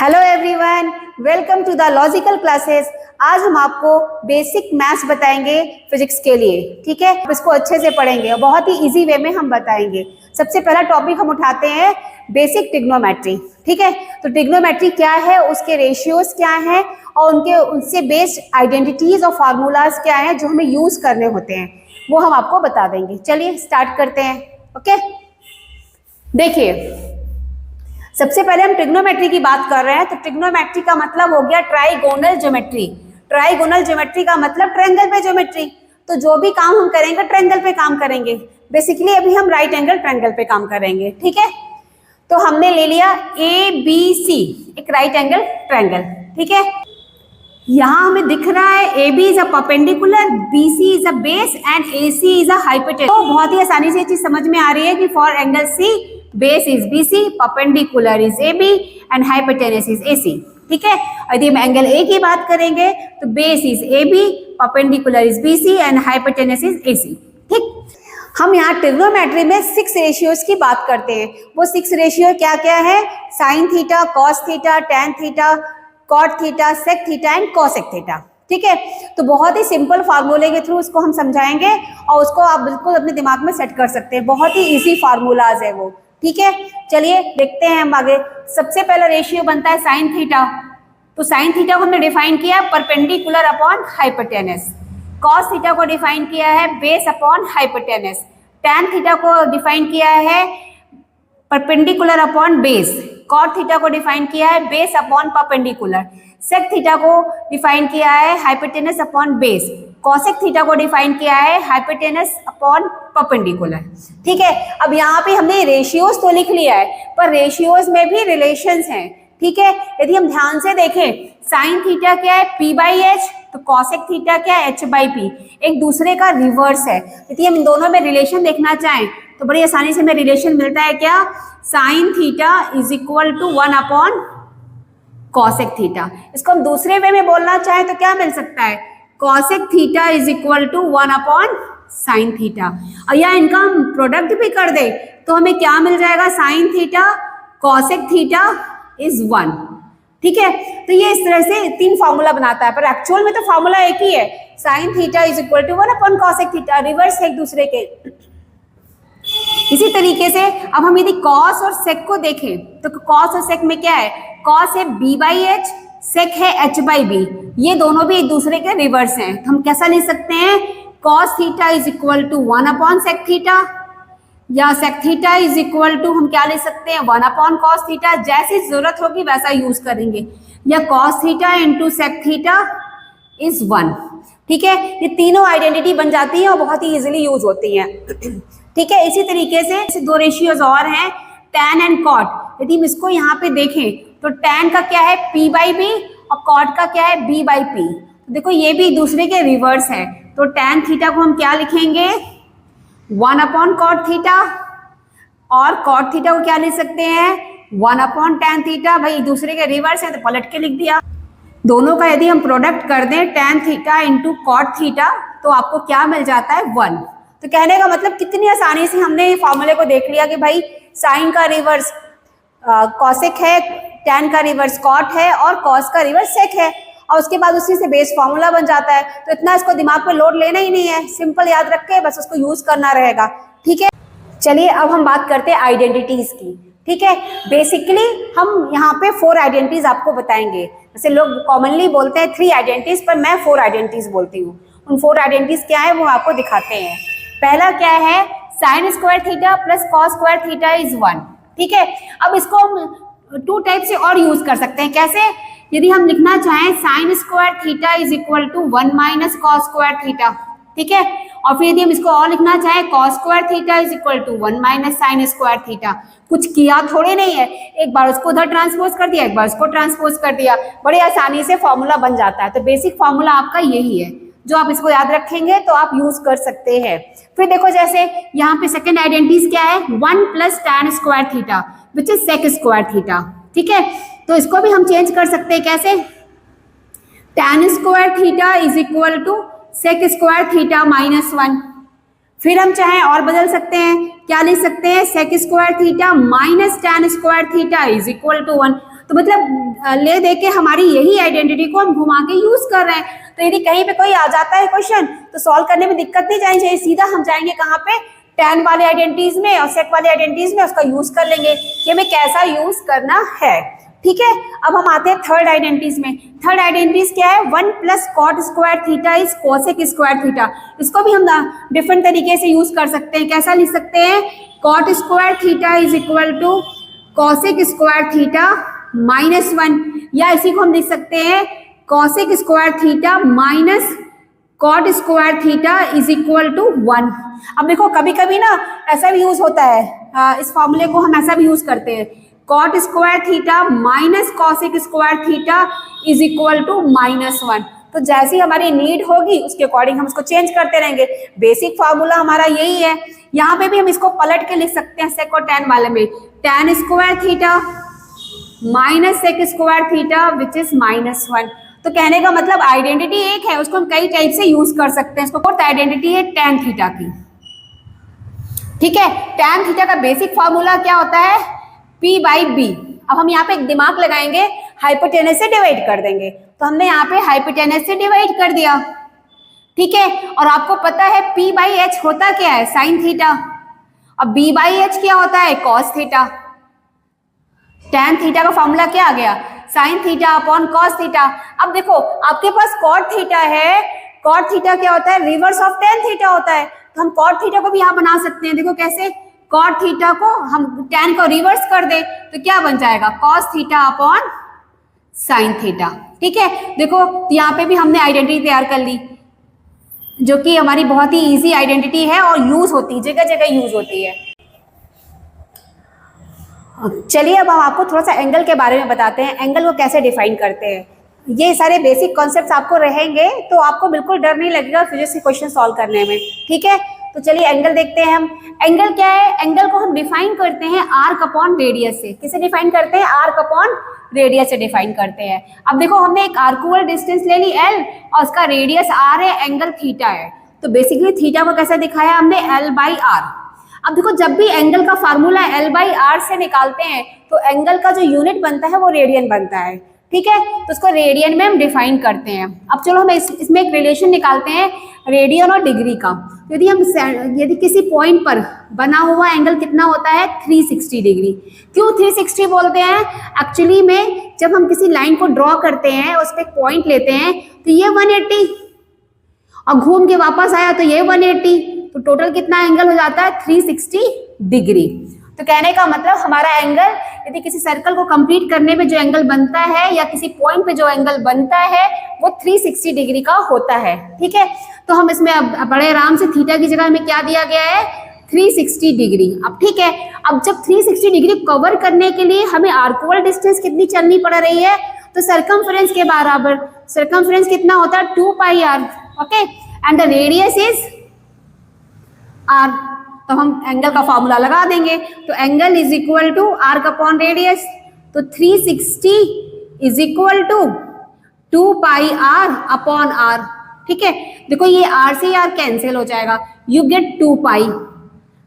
Hello everyone, welcome to the logical classes. आज हम आपको बेसिक मैथ्स बताएंगे फिजिक्स के लिए। ठीक है, आप इसको अच्छे से पढ़ेंगे और बहुत ही इजी वे में हम बताएंगे। सबसे पहला टॉपिक हम उठाते हैं बेसिक ट्रिग्नोमेट्री। ठीक है, तो ट्रिग्नोमेट्री क्या है, उसके रेशियोज क्या हैं और उनसे बेस्ड आइडेंटिटीज और फार्मूलाज क्या हैं जो हमें यूज करने होते हैं, वो हम आपको बता देंगे। चलिए स्टार्ट करते हैं। ओके, देखिए सबसे पहले हम ट्रिग्नोमेट्री की बात कर रहे हैं। तो ट्रिग्नोमेट्री का मतलब हो गया ट्राइगोनल ज्योमेट्री। ट्राइगोनल ज्योमेट्री का मतलब ट्रायंगल पे ज्योमेट्री। तो जो भी काम हम करेंगे ट्रायंगल पे काम करेंगे। बेसिकली अभी हम राइट एंगल ट्रायंगल पे काम करेंगे। ठीक है, तो हमने ले लिया ABC, एक राइट एंगल ट्रायंगल। ठीक है, यहाँ हमें दिख रहा है AB is a perpendicular, BC is a base and AC is a hypotenuse. तो बहुत ही आसानी से ये चीज समझ में आ रही है कि for angle C base is BC, perpendicular is AB and hypotenuse is AC। ठीक है, यदि हम एंगल A की बात करेंगे तो base is AB, perpendicular is BC and hypotenuse is AC। ठीक, हम यहाँ ट्रिग्नोमेट्री में 6 रेशियोज की बात करते हैं। वो 6 रेशियो क्या क्या है? Sine theta, cos theta, tan theta, cot theta, sec theta and cosec theta. ठीक है, तो बहुत ही सिंपल फार्मूले के थ्रू उसको हम समझाएंगे और उसको आप बिल्कुल अपने दिमाग में सेट कर सकते हैं। बहुत ही इजी फार्मूलाज है वो। ठीक है, चलिए देखते हैं हम आगे। सबसे पहला रेशियो बनता है साइन थीटा। तो साइन थीटा को हमने डिफाइन किया perpendicular upon hypotenuse. Cos theta को डिफाइन किया है base upon hypotenuse. Tan theta को डिफाइन किया है perpendicular upon base. Cot theta को डिफाइन किया है base upon perpendicular. Sec theta को डिफाइन किया है hypotenuse upon base. Cosec theta को डिफाइन किया है हाइपोटेन्यूज अपॉन परपेंडिकुलर। ठीक है, अब यहाँ पे हमने रेशियोज तो लिख लिया है, पर रेशियोज में भी रिलेशंस हैं। ठीक है, यदि हम ध्यान से देखें, साइन थीटा क्या है? P/H, तो कॉसेक थीटा क्या है? H/P। एक दूसरे का रिवर्स है। यदि हम इन दोनों में रिलेशन देखना चाहें तो बड़ी आसानी से हमें रिलेशन मिलता है क्या? Sine theta is equal to 1 upon cosec theta. इसको हम दूसरे वे में बोलना चाहें तो क्या मिल सकता है? Cosec theta is equal to 1 upon sine theta. और या इनका हम प्रोडक्ट भी कर दे तो हमें क्या मिल जाएगा? Sine theta cosec theta is 1। ठीक है, तो ये इस तरह से 3 फार्मूला बनाता है, पर एक्चुअल में तो फार्मूला एक ही है। Sine theta is equal to 1 upon cosec theta, reverse है एक दूसरे के। इसी तरीके से अब हम यदि कॉस और सेक को देखें तो कॉस और सेक में क्या है? कॉस है B/H, सेक है H/B। ये दोनों भी एक दूसरे के रिवर्स हैं। तो हम कैसा लिख सकते हैं? Cos theta is equal to 1 upon sec theta, या sec theta is equal to हम क्या लिख सकते हैं? 1 अपॉन कॉस थीटा। जैसी जरूरत होगी वैसा यूज करेंगे। या cos theta into sec theta is 1। ठीक है, ये तीनों आइडेंटिटी बन जाती है और बहुत ही इजीली यूज होती हैं। ठीक है, इसी तरीके से 2 रेशियोज और हैं, टैन एंड कॉट। यदि हम इसको यहाँ पे देखें तो टैन का क्या है? P/B और कॉट का क्या है? B/P। तो देखो ये भी दूसरे के रिवर्स है। तो टैन थीटा को हम क्या लिखेंगे? 1 अपॉन कॉट थीटा, और कॉट थीटा को क्या लिख सकते हैं? 1 अपॉन टैन थीटा। भाई दूसरे के रिवर्स है तो पलट के लिख दिया। दोनों का यदि हम प्रोडक्ट कर दें tan theta into cot theta तो आपको क्या मिल जाता है? 1। तो कहने का मतलब कितनी आसानी से हमने फॉर्मूले को देख लिया कि भाई साइन का रिवर्स कॉसेक है, टैन का रिवर्स कॉट है और कॉस का रिवर्स सेक है, और उसके बाद उसी से बेस फॉर्मूला बन जाता है। तो इतना इसको दिमाग पे लोड लेना ही नहीं है, सिंपल याद रख के बस उसको यूज करना रहेगा। ठीक है, चलिए अब हम बात करते हैं आइडेंटिटीज की। ठीक है, बेसिकली हम यहाँ पे 4 आइडेंटिटीज आपको बताएंगे। जैसे लोग कॉमनली बोलते हैं 3 आइडेंटिटीज, पर मैं 4 आइडेंटिटीज बोलती हूँ। उन 4 आइडेंटिटीज क्या है वो आपको दिखाते हैं। पहला क्या है? Sign square theta plus cos square theta is 1। ठीक है, अब इसको हम 2 टाइप से और यूज कर सकते हैं। कैसे? यदि हम लिखना चाहें sine square theta is equal to 1 minus cos square theta. ठीक है, और फिर यदि हम इसको और लिखना चाहें cos square theta is equal to 1 minus sine square theta. कुछ किया थोड़े नहीं है, एक बार उसको उधर ट्रांसपोज कर दिया, एक बार उसको ट्रांसपोज कर दिया, बड़ी आसानी से फॉर्मूला बन जाता है। तो बेसिक फॉर्मूला आपका यही है, जो आप इसको याद रखेंगे तो आप यूज कर सकते हैं। फिर देखो जैसे यहाँ पे सेकंड आइडेंटिटीज क्या है? 1 plus tan square theta which is sec square theta. ठीक है, तो इसको भी हम चेंज कर सकते हैं। कैसे? Tan square theta is equal to sec square theta minus 1। फिर हम चाहे और बदल सकते हैं, क्या लिख सकते हैं? Sec square theta minus tan square theta is equal to 1। तो मतलब ले दे के हमारी यही आइडेंटिटी को हम घुमा के यूज कर रहे हैं। तो यदि कहीं पे कोई आ जाता है क्वेश्चन तो सॉल्व करने में दिक्कत नहीं जानी चाहिए, सीधा हम जाएंगे कहाँ पे, tan वाले आइडेंटिटीज में और सेट वाले आइडेंटिटीज में उसका यूज कर लेंगे कि हमें कैसा यूज करना है। ठीक है, अब हम आते हैं थर्ड आइडेंटिटीज में। थर्ड आइडेंटिटीज क्या है, 1 plus cot square theta is cosec square theta. इसको भी हम डिफरेंट तरीके से यूज कर सकते हैं। कैसा लिख सकते हैं, cot square theta is equal to cosec square theta -1, या इसी को हम लिख सकते हैं cosec square theta minus cot square theta is equal to 1। अब देखो कभी कभी ना ऐसा भी यूज होता है, इस फॉर्मूले को हम ऐसा भी यूज करते हैं, cot square theta minus cosec square theta is equal to -1। तो जैसी हमारी नीड होगी उसके अकॉर्डिंग हम इसको चेंज करते रहेंगे। बेसिक फार्मूला हमारा यही है। यहाँ पे भी हम इसको पलट के लिख सकते हैं सेक और टैन वाले में, tan square theta minus sec square theta which is -1। तो कहने का मतलब आइडेंटिटी एक है, उसको हम कई टाइप से यूज कर सकते हैं। इसको फोर्थ आइडेंटिटी है टैन थीटा की। ठीक है, टैन थीटा का बेसिक फार्मूला क्या होता है, P/B। अब हम यहाँ पे एक दिमाग लगाएंगे, हाइपोटेनस से डिवाइड कर देंगे। तो हमने यहाँ पे हाइपोटेनस से डिवाइड कर दिया। ठीक है, और आपको पता है P/H होता क्या है, साइन थीटा, और B/H क्या होता है, कॉस थीटा। टैन थीटा का फॉर्मूला क्या आ गया, sign theta upon cos theta. अब देखो आपके पास कॉट थीटा है, कॉट थीटा क्या होता है, रिवर्स ऑफ टैन थीटा होता है। तो हम कॉट थीटा को भी यहाँ बना सकते हैं। देखो कैसे, कॉट थीटा को हम टैन को रिवर्स कर दे तो क्या बन जाएगा, cos theta upon sine theta. ठीक है, देखो यहाँ पे भी हमने आइडेंटिटी तैयार कर ली, जो कि हमारी बहुत ही इजी आइडेंटिटी है और यूज होती है, जगह जगह यूज होती है। चलिए अब हम आपको थोड़ा सा एंगल के बारे में बताते हैं, एंगल को कैसे डिफाइन करते हैं। ये सारे बेसिक कॉन्सेप्ट्स आपको रहेंगे तो आपको बिल्कुल डर नहीं लगेगा फिजिक्स के क्वेश्चन सॉल्व करने में। ठीक है, तो चलिए एंगल देखते हैं हम। एंगल क्या है, एंगल को हम डिफाइन करते हैं आर्क अपॉन रेडियस से। किसे डिफाइन करते हैं, आर्क अपॉन रेडियस से डिफाइन करते हैं। अब देखो हमने एक आर्कुअल डिस्टेंस ले ली L और उसका रेडियस R है, एंगल थीटा है। तो बेसिकली थीटा को कैसे दिखाया हमने, L/R। अब देखो जब भी एंगल का फार्मूला L/R से निकालते हैं तो एंगल का जो यूनिट बनता है वो रेडियन बनता है। ठीक है, तो उसको रेडियन में हम डिफाइन करते हैं। अब चलो हम इसमें एक रिलेशन निकालते हैं रेडियन और डिग्री का। यदि किसी पॉइंट पर बना हुआ एंगल कितना होता है, 360 डिग्री। क्यों 360 बोलते हैं, एक्चुअली में जब हम किसी लाइन को ड्रॉ करते हैं, उस पर एक पॉइंट लेते हैं तो ये 180 और घूम के वापस आया तो ये 180, तो टोटल कितना एंगल हो जाता है, 360 डिग्री। तो कहने का मतलब हमारा एंगल, यदि किसी सर्कल को कंप्लीट करने में जो एंगल बनता है या किसी पॉइंट पे जो एंगल बनता है वो 360 डिग्री का होता है। ठीक है, तो हम इसमें अब बड़े आराम से थीटा की जगह में क्या दिया गया है, 360 डिग्री। अब ठीक है, अब जब 360 डिग्री कवर करने के लिए हमें आर्कुअल डिस्टेंस कितनी चलनी पड़ रही है, तो सरकमफ्रेंस के बराबर। सरकमफ्रेंस कितना होता है, 2πr। Okay, and the radius is r। तो हम एंगल का फॉर्मूला लगा देंगे, तो angle is equal to arc upon radius. तो 360 is equal to 2πr upon r। ठीक है, देखो ये r से r कैंसिल हो जाएगा, यू गेट 2π।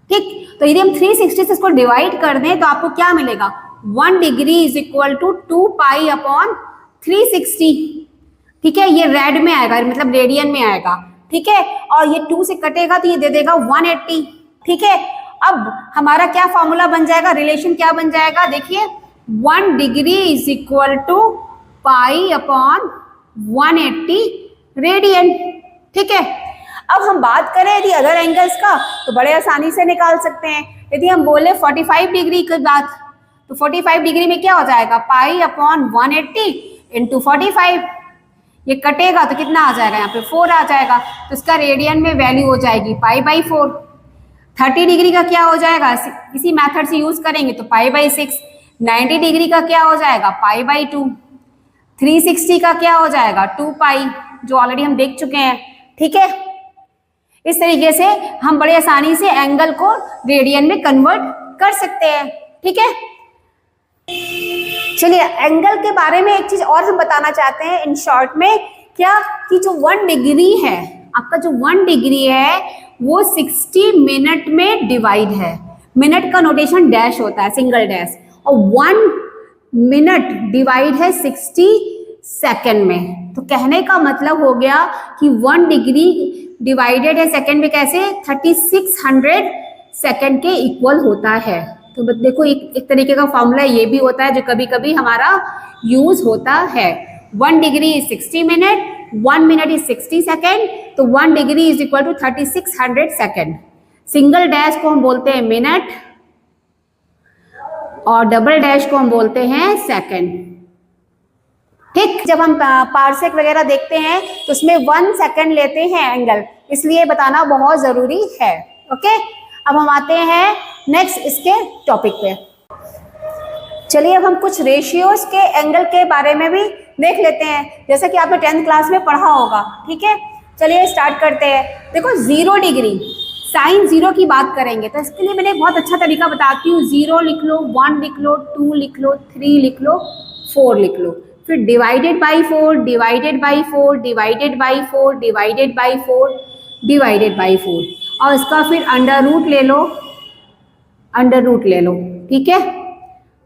ठीक, तो यदि हम 360 से इसको डिवाइड कर दें तो आपको क्या मिलेगा, 1 degree is equal to 2π upon 360। ठीक है, ये रेड में आएगा, मतलब रेडियन में आएगा। ठीक है, और ये 2 से कटेगा तो ये दे देगा 180। ठीक है, अब हमारा क्या फॉर्मूला बन जाएगा, रिलेशन क्या बन जाएगा, देखिए 1 degree is equal to pi upon 180 radian. ठीक है, अब हम बात करें यदि अदर एंगल्स का तो बड़े आसानी से निकाल सकते हैं। यदि हम बोले 45 डिग्री की बात, तो 45 डिग्री में क्या हो जाएगा, पाई अपॉन 180 इंटू 45। ये कटेगा तो कितना आ जाएगा, यहाँ पे 4 आ जाएगा, तो इसका रेडियन में वैल्यू हो जाएगी π/4। 30 डिग्री का क्या हो जाएगा, इसी मेथड से यूज करेंगे तो π/6। 90 डिग्री का क्या हो जाएगा, π/2। 360 का क्या हो जाएगा, 2π, जो ऑलरेडी हम देख चुके हैं। ठीक है, इस तरीके से हम बड़े आसानी से एंगल को रेडियन में कन्वर्ट कर सकते हैं। ठीक है, चलिए एंगल के बारे में एक चीज और हम बताना चाहते हैं इन शॉर्ट में, क्या कि जो 1 डिग्री है, आपका जो 1 डिग्री है वो 60 मिनट में डिवाइड है। मिनट का नोटेशन डैश होता है, सिंगल डैश, और 1 मिनट डिवाइड है 60 सेकेंड में। तो कहने का मतलब हो गया कि 1 डिग्री डिवाइडेड है सेकेंड में कैसे, 3600 सेकेंड के इक्वल होता है। तो देखो एक तरीके का फॉर्मूला ये भी होता है जो कभी कभी हमारा यूज होता है। 1 degree is 60 minute, 1 minute is 60 second, तो 1 degree is equal to 3600 second. Single dash को हम बोलते हैं मिनट और डबल डैश को हम बोलते हैं सेकेंड। ठीक, जब हम पार्सेक वगैरह देखते हैं तो उसमें 1 सेकेंड लेते हैं एंगल, इसलिए बताना बहुत जरूरी है। ओके, अब हम आते हैं नेक्स्ट इसके टॉपिक पे। चलिए अब हम कुछ रेशियोज के एंगल के बारे में भी देख लेते हैं, जैसा कि आपने 10th क्लास में पढ़ा होगा। ठीक है, चलिए स्टार्ट करते हैं। देखो 0 डिग्री साइन 0 की बात करेंगे तो इसके लिए मैंने बहुत अच्छा तरीका बताती हूँ। 0 लिख लो, 1 लिख लो, 2 लिख लो, 3 लिख लो, 4 लिख लो, फिर divided by 4, divided by 4, divided by 4, divided by 4, divided by 4, और इसका फिर अंडर रूट ले लो, अंडर रूट ले लो। ठीक है,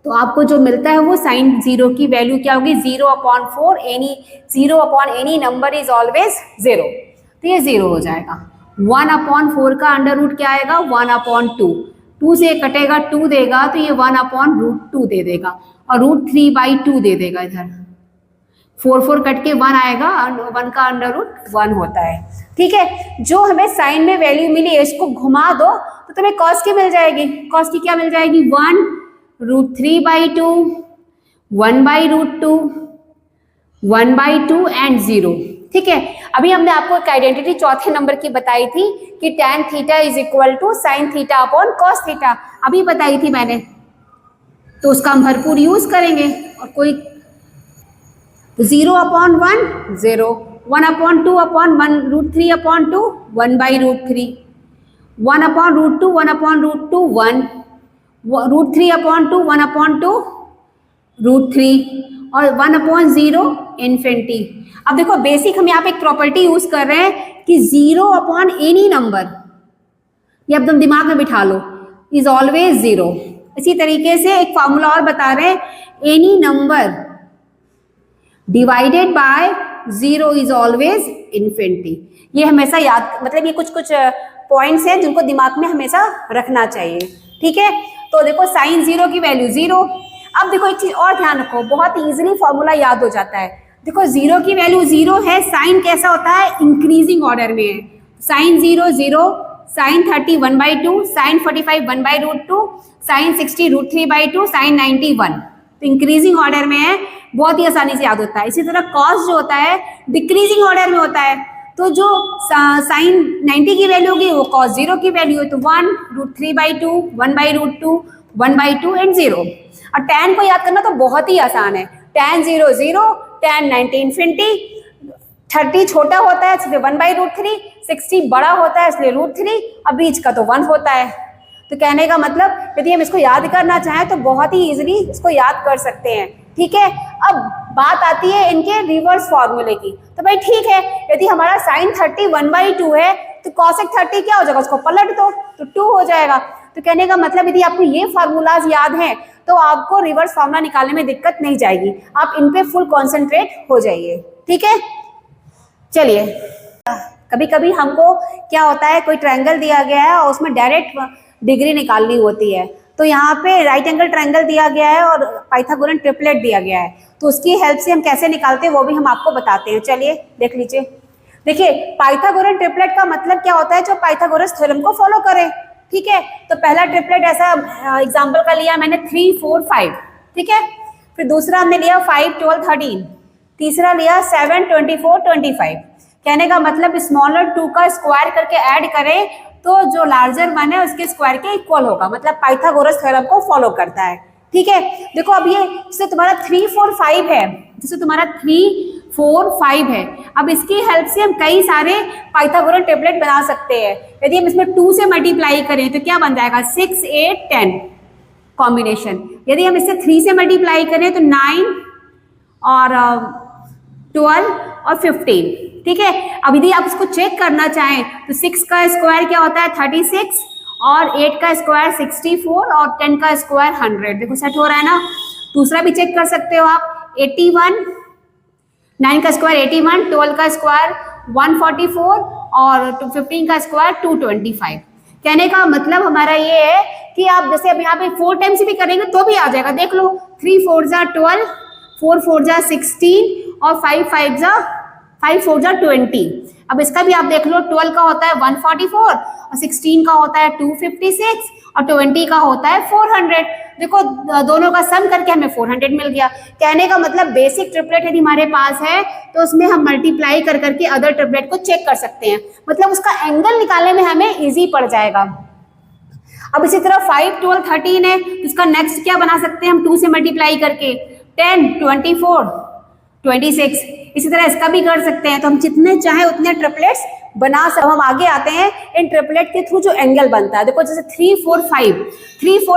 तो आपको जो मिलता है वो साइन 0 की वैल्यू क्या होगी, 0/4, एनी नंबर इज ऑलवेज 0, तो ये 0 हो जाएगा। 1/4 का अंडर रूट क्या आएगा, 1/2, 2 से कटेगा 2 देगा तो ये 1/√2 दे देगा, और √3/2 दे देगा। इधर 4 कट के 1 आएगा, 1 का अंडर रूट 1 होता है। ठीक है, जो हमें साइन में वैल्यू मिली है इसको घुमा दो तो तुम्हें कॉस की मिल जाएगी। कॉस की क्या मिल जाएगी, 1√3/2, 1/√2, 1/2 एंड 0। ठीक है, अभी हमने आपको एक आइडेंटिटी चौथे नंबर की बताई थी कि tan theta is equal to sine theta upon cos theta, अभी बताई थी मैंने, तो उसका हम भरपूर यूज करेंगे। और कोई 0/1 0, 1/2/1√3/2 1/√3, 1/√2 1/√2 1, √3/2 1/2 √3, और 1/0 इन्फिनिटी। अब देखो बेसिक हम यहाँ पे एक प्रॉपर्टी यूज कर रहे हैं कि 0 एनी नंबर, ये एकदम दिमाग में बिठा लो, इज ऑलवेज 0। इसी तरीके से एक फॉर्मूला और बता रहे हैं, any number divided by 0 is always infinity. ये हमेशा याद, मतलब ये कुछ पॉइंट्स हैं जिनको दिमाग में हमेशा रखना चाहिए। ठीक है, तो देखो साइन 0 की वैल्यू 0। अब देखो एक चीज और ध्यान रखो, बहुत इजीली फॉर्मूला याद हो जाता है। देखो 0 की वैल्यू 0 है, साइन कैसा होता है, इंक्रीजिंग ऑर्डर में है। Sine 0 0, sine 30 1/2, sine 45 1/√2, sine 60 √3/2, sine 90 1, तो इंक्रीजिंग ऑर्डर में है, बहुत ही आसानी से याद होता है। इसी तरह कॉस जो होता है डिक्रीजिंग ऑर्डर में होता है, तो जो साइन 90 की वैल्यू होगी वो कॉस 0 की वैल्यू है, तो 1√3/2, 1/√2, 1/2 एंड 0। और tan को याद करना तो बहुत ही आसान है, tan 0 0, tan 90 इन्फिनिटी, 30 छोटा होता है इसलिए 1/√3, 60 बड़ा होता है इसलिए √3, और बीच का तो 1 होता है। तो कहने का मतलब यदि हम इसको याद करना चाहें तो बहुत ही इजीली इसको याद कर सकते हैं। ठीक है, अब बात आती है इनके रिवर्स फॉर्मूले की। तो भाई ठीक है, यदि हमारा साइन 30 1/2 है तो कॉसेक 30 क्या हो जाएगा, उसको पलट दो तो 2 हो जाएगा। तो कहने का मतलब यदि आपको ये फार्मूलाज याद हैं तो आपको रिवर्स फार्मूला निकालने में दिक्कत नहीं जाएगी, आप इन पे फुल कॉन्सेंट्रेट हो जाइए। ठीक है, चलिए कभी कभी हमको क्या होता है, कोई ट्रायंगल दिया गया है और उसमें डायरेक्ट डिग्री निकालनी होती है, तो यहाँ पे राइट एंगल ट्रायंगल दिया गया है और पाइथागोरन ट्रिपलेट दिया गया है, तो उसकी हेल्प से हम कैसे निकालते हैं वो भी हम आपको बताते हैं। चलिए देख लीजिए। देखिए पाइथागोरन ट्रिपलेट का मतलब क्या होता है, जो पाइथागोरस थ्योरम को फॉलो करे। ठीक है, तो पहला ट्रिपलेट ऐसा एग्जाम्पल का लिया मैंने 3 4 5। ठीक है, फिर दूसरा हमने लिया 5 12 13, तीसरा लिया 7 24 25। कहने का मतलब स्मॉलर 2 का स्क्वायर करके ऐड करें तो जो लार्जर 1 है उसके स्क्वायर के इक्वल होगा, मतलब पाइथागोरस थ्योरम को फॉलो करता है। ठीक है, देखो अब ये जैसे तुम्हारा 3 4 5 है, जैसे तुम्हारा 3 4 5 है, अब इसकी हेल्प से हम कई सारे पाइथागोरन ट्रिपलेट बना सकते हैं। यदि हम इसमें 2 से मल्टीप्लाई करें तो क्या बन जाएगा, 6 8 10 कॉम्बिनेशन। यदि हम इससे 3 से मल्टीप्लाई करें तो 9 और 12 और 15। ठीक है, अब यदि आप इसको चेक करना चाहें तो 6 का स्क्वायर क्या होता है 36, और 8 का स्क्वायर 64 और 10 का स्क्वायर 100। देखो सेट हो रहा है ना। दूसरा भी चेक कर सकते हो आप, 81, 9 का स्क्वायर 81, 12 का स्क्वायर 144 और 15 का स्क्वायर 225। कहने का मतलब हमारा ये है कि आप जैसे अब यहाँ पे 4 टाइम्स भी करेंगे तो भी आ जाएगा। देख लो, 3 4 जा 12, 4 4 जा 16 और 5 4 जा 20। अब इसका भी आप देख लो, 12 का होता है 144 और 16 का होता है 256 और 20 का होता है 400। देखो दोनों का सम करके हमें 400 मिल गया। कहने का मतलब बेसिक ट्रिपलेट यदि हमारे पास है तो उसमें हम मल्टीप्लाई कर करके अदर ट्रिपलेट को चेक कर सकते हैं, मतलब उसका एंगल निकालने में हमें इजी पड़ जाएगा। अब इसी तरह 5 12 13 है, तो इसका नेक्स्ट क्या बना सकते हैं हम 2 से मल्टीप्लाई करके, 10 24 26। इसी तरह इसका भी कर सकते हैं। तो हम जितने चाहे उतने ट्रिपलेट्स बना सकते। हम आगे आते हैं इन ट्रिपलेट के थ्रू जो एंगल बनता है। देखो जैसे 3 4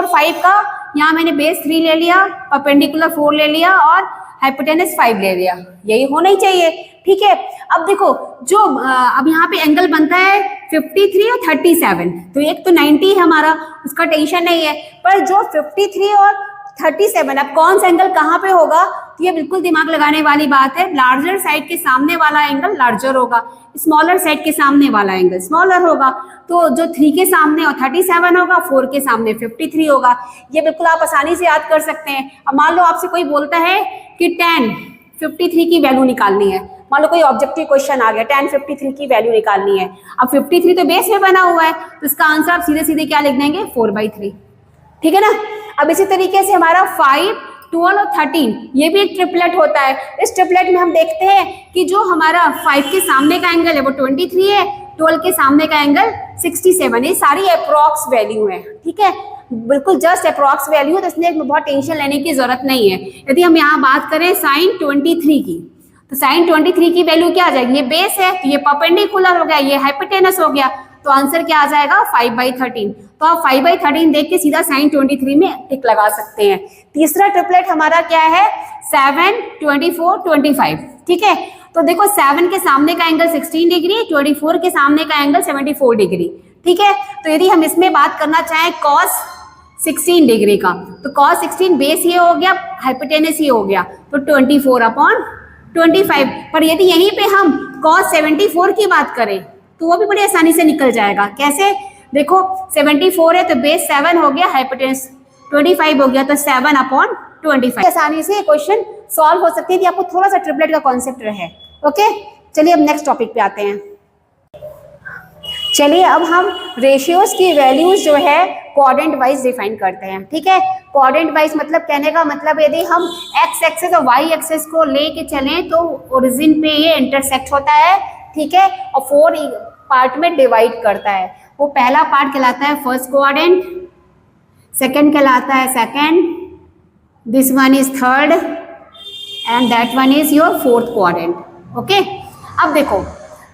5 का यहाँ मैंने बेस 3 ले लिया, परपेंडिकुलर 4 ले लिया और हाइपोटेनस 5 ले लिया, यही होना ही चाहिए। ठीक है, अब देखो जो अब यहाँ पे एंगल बनता है 53 और 37, तो एक तो 90 है हमारा, उसका टेंशन नहीं है। पर जो 53 और 37, अब कौन सा एंगल कहाँ पे होगा, तो ये बिल्कुल दिमाग लगाने वाली बात है। लार्जर साइड के सामने वाला एंगल लार्जर होगा, स्मॉलर साइड के सामने वाला एंगल स्मॉलर होगा। तो जो 3 के सामने और 37 होगा, 4 के सामने 53 होगा। ये बिल्कुल आप आसानी से याद कर सकते हैं। अब मान लो आपसे कोई बोलता है कि tan 53 की वैल्यू निकालनी है, मान लो कोई ऑब्जेक्टिव क्वेश्चन आ गया, tan 53 की वैल्यू निकालनी है। अब 53 तो बेस में बना हुआ है, तो इसका आंसर आप सीधे सीधे क्या लिख देंगे, 4/3। ठीक है ना। अब इसी तरीके से हमारा 5 12 और 13 ये भी एक ट्रिपलेट होता है। इस ट्रिपलेट में हम देखते हैं कि जो हमारा 5 के सामने का एंगल है वो 23 है, 12 के सामने का एंगल 67। ये सारी अप्रॉक्स वैल्यू है। ठीक है, बिल्कुल जस्ट अप्रॉक्स वैल्यू है, तो इसलिए बहुत टेंशन लेने की जरूरत नहीं है। यदि हम यहाँ बात करें sin 23 की, तो sin 23 की वैल्यू क्या आ जाएगी, ये बेस है तो ये परपेंडिकुलर हो गया, ये हाइपोटेनस हो गया, तो आंसर क्या आ जाएगा 5/13। तो आप 5/13 देख के सीधा sin 23 में टिक लगा सकते हैं। तीसरा ट्रिपलेट हमारा क्या है, 7 24 25। ठीक है, तो देखो 7 के सामने का एंगल 16 डिग्री, 24 के सामने का एंगल 74 डिग्री। ठीक है, तो यदि हम इसमें बात करना चाहें cos 16 डिग्री का, तो cos 16 बेस ये हो गया, हाइपोटेनस ये हो गया, तो 24/25। पर यदि यहीं पे हम cos 74 की बात करें तो वो भी बड़ी आसानी से निकल जाएगा। कैसे, देखो 74 है तो बेस 7 हो गया, हाइपोटेनस 25 हो गया, तो 7/25। आसानी से क्वेश्चन सॉल्व हो सकती है कि आपको थोड़ा सा ट्रिपलेट का कॉन्सेप्ट रहे। ओके, चलिए अब नेक्स्ट टॉपिक पे आते हैं। चलिए अब हम रेशियोज की वैल्यूज जो है क्वाड्रेंट वाइज डिफाइन करते हैं। ठीक है, क्वाड्रेंट वाइज मतलब कहने का मतलब यदि हम एक्स एक्सेस और वाई एक्सेस को लेके चलें तो ओरिजिन पे ये इंटरसेक्ट होता है। ठीक है, और 4 पार्ट में डिवाइड करता है। वो पहला पार्ट कहलाता है फर्स्ट क्वाड्रेंट, सेकंड कहलाता है second, this one is third and that one is your fourth quadrant. Okay, अब देखो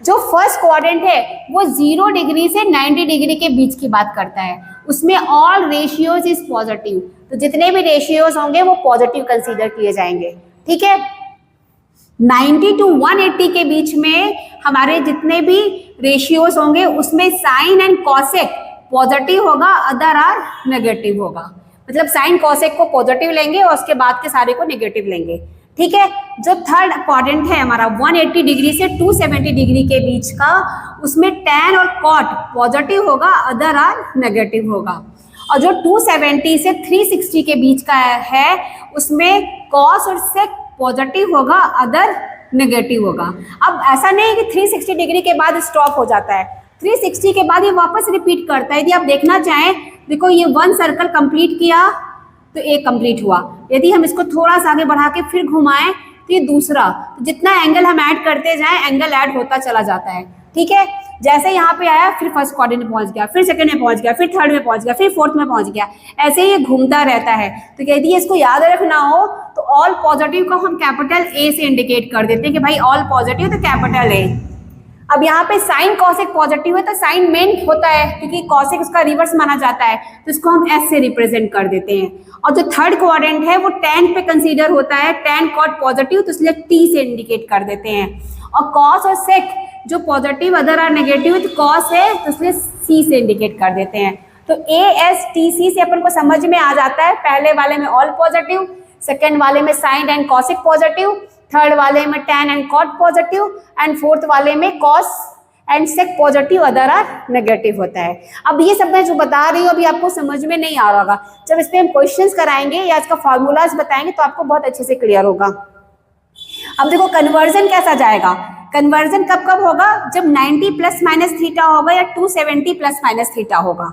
जो फर्स्ट क्वाड्रेंट है वो 0 डिग्री से 90 डिग्री के बीच की बात करता है। उसमें ऑल रेशियोज इज पॉजिटिव, तो जितने भी रेशियोज होंगे वो पॉजिटिव कंसीडर किए जाएंगे। ठीक है, 90 to 180 के बीच में हमारे जितने भी रेशियोज होंगे उसमें साइन एंड कॉसेक पॉजिटिव होगा, अदर आर नेगेटिव होगा। मतलब साइन कॉसेक को पॉजिटिव लेंगे और उसके बाद के सारे को नेगेटिव लेंगे। ठीक है, जो थर्ड क्वाड्रेंट है हमारा 180 डिग्री से 270 डिग्री के बीच का, उसमें tan और cot पॉजिटिव होगा, अदर आर नेगेटिव होगा। और जो 270 से 360 के बीच का है उसमें cos और sec पॉजिटिव होगा, अदर नेगेटिव होगा। अब ऐसा नहीं कि 360 डिग्री के बाद स्टॉप हो जाता है, 360 के बाद ये वापस रिपीट करता है। यदि आप देखना चाहें, देखो ये 1 सर्कल कंप्लीट किया तो एक कंप्लीट हुआ, यदि हम इसको थोड़ा सा आगे बढ़ा के फिर घुमाएं तो ये दूसरा, तो जितना एंगल हम ऐड करते जाएं एंगल ऐड होता चला जाता है। ठीक है, जैसे यहाँ पे आया फिर फर्स्ट क्वाड्रेंट में पहुंच गया, फिर सेकंड में पहुंच गया, फिर थर्ड में पहुंच गया, फिर फोर्थ में पहुंच गया, ऐसे ही ये घूमता रहता है। तो यदि इसको याद रखना हो तो ऑल पॉजिटिव को हम कैपिटल ए से इंडिकेट कर देते हैं कि भाई ऑल पॉजिटिव तो कैपिटल ए। अब यहाँ पे साइन कॉसेक पॉजिटिव है तो साइन मेन होता है क्योंकि कॉसेक उसका रिवर्स माना जाता है, तो इसको हम एस से रिप्रेजेंट कर देते हैं। और जो थर्ड क्वाड्रेंट है वो tan पे कंसीडर होता है, tan cot पॉजिटिव तो इसलिए टी से इंडिकेट कर देते हैं। और cos और sec जो पॉजिटिव अदर आर नेगेटिव तो cos है तो इसलिए सी से इंडिकेट कर देते हैं। तो ASTC से अपन को समझ में आ जाता है, पहले वाले में ऑल पॉजिटिव, सेकेंड वाले में sine and cosec positive, third वाले में tan and cot positive, and fourth वाले में cos and sec positive, other are negative होता है। अब ये सब मैं जो बता रही हूँ अभी आपको समझ में नहीं आ रहा होगा, जब इस पे हम क्वेश्चंस कराएंगे या इसका फॉर्मूलाज बताएंगे तो आपको बहुत अच्छे से क्लियर होगा। अब देखो कन्वर्जन कैसा जाएगा, कन्वर्जन कब कब होगा, जब 90 प्लस माइनस थीटा होगा या 270 प्लस माइनस थीटा होगा।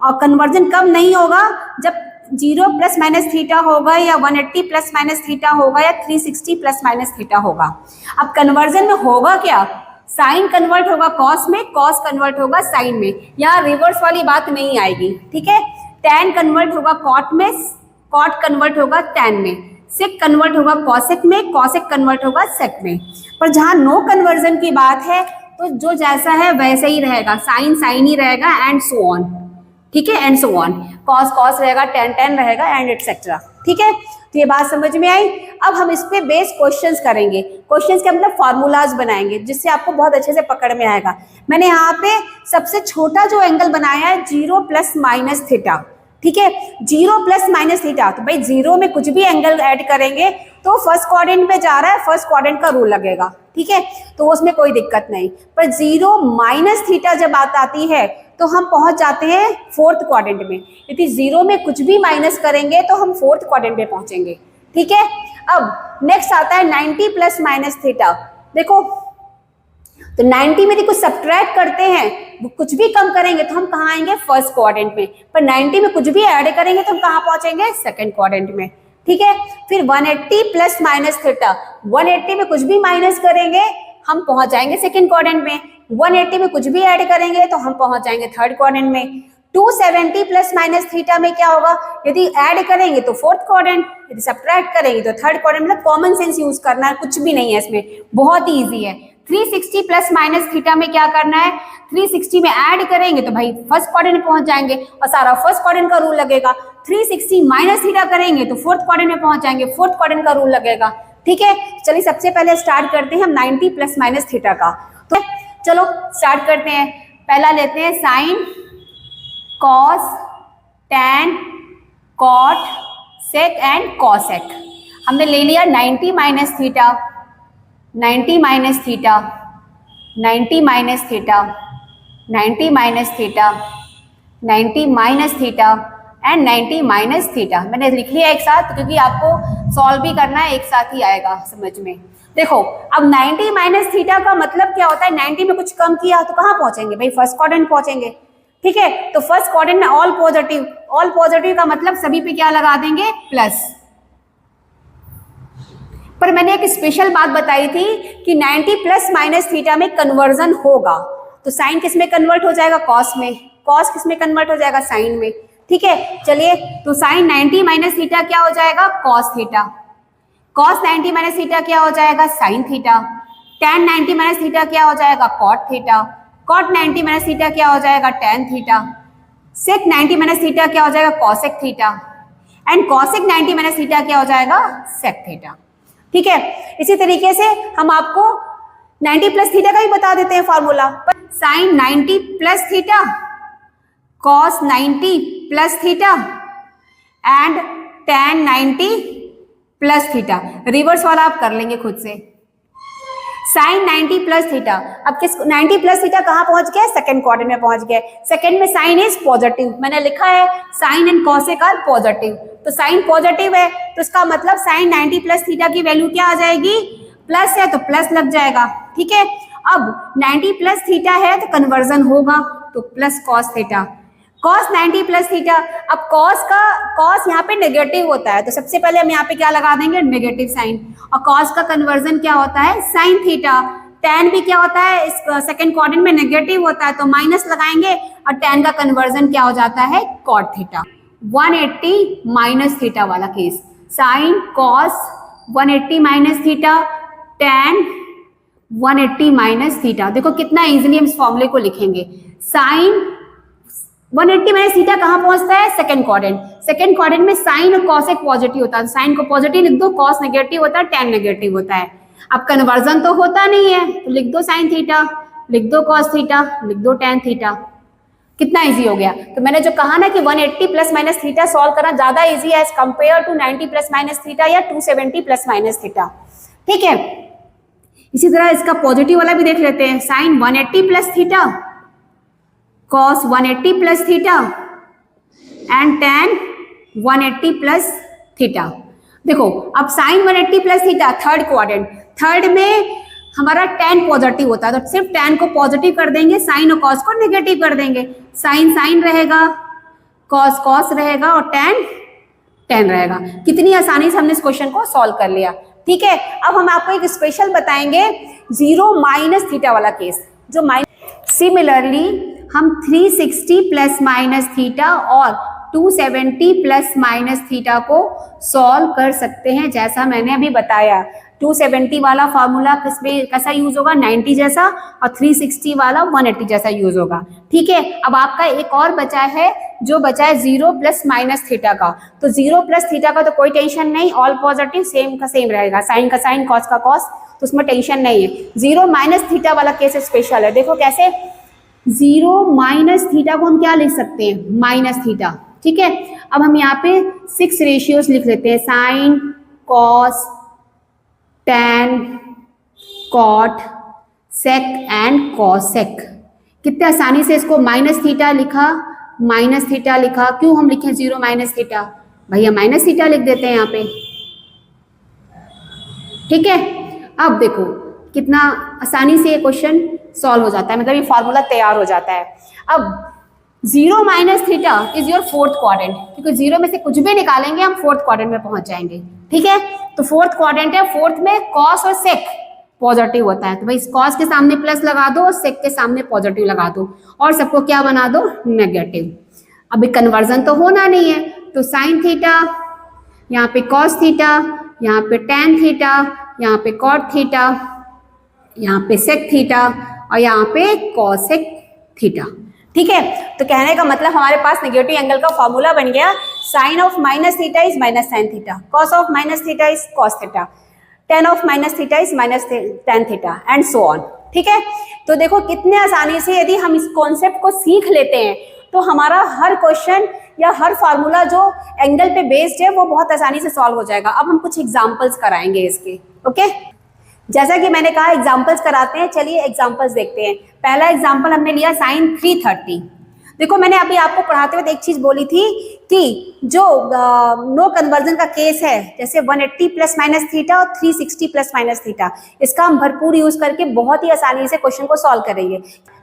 और कन्वर्जन कब नहीं होगा, जब 0 प्लस माइनस थीटा होगा या 180 प्लस माइनस थीटा होगा या 360 प्लस माइनस थीटा होगा। अब कन्वर्जन में होगा क्या, साइन कन्वर्ट होगा कॉस में, कॉस कन्वर्ट होगा साइन में, यहाँ रिवर्स वाली बात नहीं आएगी, ठीक है। टैन कन्वर्ट होगा कॉट में, कॉट कन्वर्ट होगा टैन में, सेक कन्वर्ट होगा कॉसेक में, कॉसेक कन्वर्ट होगा सेक में। पर जहाँ नो कन्वर्जन की बात है तो जो जैसा है वैसे ही रहेगा, साइन साइन ही रहेगा एंड सो ऑन, ठीक है, and so on, cos cos रहेगा, टैन टैन रहेगा एंड एटसेट्रा, ठीक है। तो ये बात समझ में आई। अब हम इस पे बेस क्वेश्चंस करेंगे, क्वेश्चंस के मतलब फार्मूलाज बनाएंगे जिससे आपको बहुत अच्छे से पकड़ में आएगा। मैंने यहाँ पे सबसे छोटा जो एंगल बनाया है 0 प्लस माइनस थीटा, ठीक है, 0 प्लस माइनस थीटा। तो भाई 0 में कुछ भी एंगल ऐड करेंगे तो फर्स्ट क्वाड्रेंट में जा रहा है, फर्स्ट क्वाड्रेंट का रूल लगेगा, ठीक है, तो उसमें कोई दिक्कत नहीं। पर 0 माइनस थीटा जब बात आती है तो हम पहुंच जाते हैं फोर्थ क्वाड्रेंट में। यदि 0 में कुछ भी माइनस करेंगे तो हम फोर्थ क्वाड्रेंट में पहुंचेंगे, ठीक है। अब नेक्स्ट आता है 90 प्लस माइनस थीटा। देखो तो 90 में कुछ सब्ट्रैक्ट करते हैं, कुछ भी कम करेंगे तो हम कहाँ आएंगे, फर्स्ट क्वाड्रेंट में। पर 90 में कुछ भी ऐड करेंगे तो हम कहाँ पहुंचेंगे, सेकंड क्वाड्रेंट में, ठीक है। फिर 180 प्लस माइनस थीटा, 180 में कुछ भी माइनस करेंगे हम पहुंच जाएंगे सेकंड क्वाड्रेंट में, 180 में कुछ भी ऐड करेंगे तो हम पहुंच जाएंगे थर्ड क्वाड्रेंट में। 270 प्लस माइनस थीटा में क्या होगा, यदि ऐड करेंगे तो फोर्थ क्वाड्रेंट, यदि सब्ट्रैक्ट करेंगे तो थर्ड क्वाड्रेंट। मतलब कॉमन सेंस यूज करना है, कुछ भी नहीं है इसमें, बहुत ही ईजी है। 360 प्लस माइनस थीटा में क्या करना है, 360 में ऐड करेंगे तो भाई फर्स्ट क्वाड्रेंट में पहुंच जाएंगे और सारा फर्स्ट क्वाड्रेंट का रूल लगेगा। 360 माइनस थीटा करेंगे तो फोर्थ क्वाड्रेंट में पहुंच जाएंगे, फोर्थ क्वाड्रेंट का रूल लगेगा, ठीक है। चलिए सबसे पहले स्टार्ट करते हैं हम 90 प्लस माइनस थीटा का। तो चलो स्टार्ट करते हैं। पहला लेते हैं sine, cos, tan, cot, sec and cosec. हमने ले लिया 90 minus theta, 90 minus theta, 90 minus theta, 90 minus theta, 90 minus theta and 90 minus theta. मैंने लिख लिया एक साथ क्योंकि आपको सॉल्व भी करना है, एक साथ ही आएगा समझ में। देखो अब 90 माइनस थीटा का मतलब क्या होता है, 90 में कुछ कम किया तो कहाँ पहुंचेंगे भाई, फर्स्ट क्वाड्रेंट पहुंचेंगे, ठीक है। तो फर्स्ट क्वाड्रेंट में ऑल पॉजिटिव, ऑल पॉजिटिव का मतलब सभी पे क्या लगा देंगे, प्लस। पर मैंने एक स्पेशल बात बताई थी कि 90 प्लस माइनस थीटा में कन्वर्जन होगा, तो साइन किस में कन्वर्ट हो जाएगा, कॉस में, कॉस किस में कन्वर्ट हो जाएगा, साइन में, ठीक है। चलिए तो साइन 90 माइनस थीटा क्या हो जाएगा, cos theta, cos 90 minus theta क्या हो जाएगा, sine theta, tan 90 minus theta क्या हो जाएगा, cot theta, cot 90 minus theta क्या हो जाएगा, tan theta, sec 90 minus theta क्या हो जाएगा, cosec theta, and cosec 90 minus theta क्या हो जाएगा, सेक थीटा, ठीक है। इसी तरीके से हम आपको 90 प्लस थीटा का भी बता देते हैं formula. Sine 90 plus theta, cos 90 plus theta and tan 90 plus theta. Reverse वाला आप कर लेंगे खुद से। साइन 90 प्लस थीटा, अब किस 90 प्लस थीटा कहाँ पहुंच गया, सेकंड क्वाड्रेंट में पहुंच गए। सेकंड में साइन इज पॉजिटिव, मैंने लिखा है sine and cosec are positive, तो साइन पॉजिटिव है तो इसका मतलब साइन 90 प्लस थीटा की वैल्यू क्या आ जाएगी, प्लस है तो प्लस लग जाएगा, ठीक है। अब 90 प्लस थीटा है तो कन्वर्जन होगा तो plus cos theta, cos 90 plus theta. अब कॉस यहाँ पे नेगेटिव होता है तो सबसे पहले हम यहाँ पे क्या लगा देंगे, नेगेटिव साइन, और कॉस का कन्वर्जन क्या होता है, साइन थीटा। टैन भी क्या होता है, इस सेकंड क्वाड्रेंट में नेगेटिव होता है तो माइनस लगाएंगे और टैन का कन्वर्जन क्या हो जाता है, कॉट थीटा। 180 माइनस थीटा वाला case, sine cos 180 minus theta, tan 180 minus theta. देखो कितना इजीली हम इस फॉर्मूले को लिखेंगे। साइन 180 माइनस थीटा कहाँ पहुंचता है, सेकंड क्वाड्रेंट। सेकंड क्वाड्रेंट में साइन और कॉस एक पॉजिटिव होता है, साइन को पॉजिटिव लिख दो, कॉस नेगेटिव होता है, टैन नेगेटिव होता है। अब कन्वर्जन तो होता नहीं है तो लिख दो साइन थीटा, लिख दो कॉस थीटा, लिख दो टैन थीटा। कितना इजी हो गया। तो मैंने जो कहा ना कि 180 प्लस माइनस थीटा सॉल्व करना ज्यादा इजी है as compare to 90 plus minus theta या 270 प्लस माइनस थीटा। ठीक है, इसी तरह इसका पॉजिटिव वाला भी देख लेते हैं। Sine 180 plus theta, cos 180 plus theta and tan 180 plus theta. देखो अब sine 180 plus theta third quadrant, third में हमारा tan पॉजिटिव होता है तो सिर्फ tan को पॉजिटिव कर देंगे, साइन और कॉस को नेगेटिव कर देंगे। साइन साइन रहेगा, कॉस कॉस रहेगा और tan रहेगा। कितनी आसानी से हमने इस क्वेश्चन को सॉल्व कर लिया। ठीक है, अब हम आपको एक स्पेशल बताएंगे 0 माइनस थीटा वाला केस, जो सिमिलरली हम 360 प्लस माइनस थीटा और 270 प्लस माइनस थीटा को सॉल्व कर सकते हैं। जैसा मैंने अभी बताया 270 वाला फार्मूला किसमें कैसा यूज होगा, 90 जैसा, और 360 वाला 180 जैसा यूज होगा। ठीक है, अब आपका एक और बचा है, जो बचा है 0 प्लस माइनस थीटा का। तो 0 प्लस थीटा का तो कोई टेंशन नहीं, ऑल पॉजिटिव, सेम का सेम रहेगा, साइन का साइन कॉस का कॉस, तो उसमें टेंशन नहीं है। 0 माइनस थीटा वाला केस स्पेशल है। देखो कैसे, 0 माइनस थीटा को हम क्या लिख सकते हैं, माइनस थीटा। ठीक है, अब हम यहाँ पे 6 रेशियोज लिख लेते हैं, sine cos tan cot sec and cosec. कितने आसानी से इसको माइनस थीटा लिखा, माइनस थीटा लिखा। क्यों हम लिखे 0 माइनस थीटा, भैया माइनस थीटा लिख देते हैं यहाँ पे। ठीक है, अब देखो कितना आसानी से ये क्वेश्चन सॉल्व हो जाता है, मतलब ये फॉर्मूला तैयार हो जाता है। अब 0 minus theta is your fourth quadrant, क्योंकि 0 में से कुछ भी निकालेंगे हम फोर्थ क्वाड्रेंट में पहुंच जाएंगे। ठीक है, तो फोर्थ क्वाड्रेंट है, फोर्थ में कॉस और सेक पॉजिटिव होता है, तो भाई कॉस के सामने प्लस लगा दो और सेक के सामने पॉजिटिव लगा दो और सबको क्या बना दो, नेगेटिव। अभी कन्वर्जन तो होना नहीं है, तो साइन थीटा, यहाँ पे कॉस थीटा, यहाँ पे tan थीटा, यहाँ पे कॉट थीटा, यहाँ पे सेक थीटा और यहाँ पे कॉसेक थीटा। ठीक है, तो कहने का मतलब हमारे पास नेगेटिव एंगल का फॉर्मूला बन गया, sine of minus theta is minus sine theta, cos of minus theta is cos theta, tan of minus theta is minus tan theta and so on. ठीक है, तो देखो कितने आसानी से यदि हम इस कॉन्सेप्ट को सीख लेते हैं तो हमारा हर क्वेश्चन या हर फार्मूला जो एंगल पे बेस्ड है वो बहुत आसानी से सॉल्व हो जाएगा। अब हम कुछ एग्जाम्पल्स कराएंगे इसके। ओके, जैसा कि मैंने कहा एग्जाम्पल्स कराते हैं, चलिए एग्जाम्पल्स देखते हैं। पहला एग्जाम्पल हमने लिया साइन 330। देखो मैंने अभी आपको पढ़ाते हुए एक चीज बोली थी कि जो नो कन्वर्जन का केस है, जैसे 180 प्लस माइनस थीटा और 360 प्लस माइनस थीटा, इसका हम भरपूर यूज करके बहुत ही आसानी से क्वेश्चन को सॉल्व करेंगे।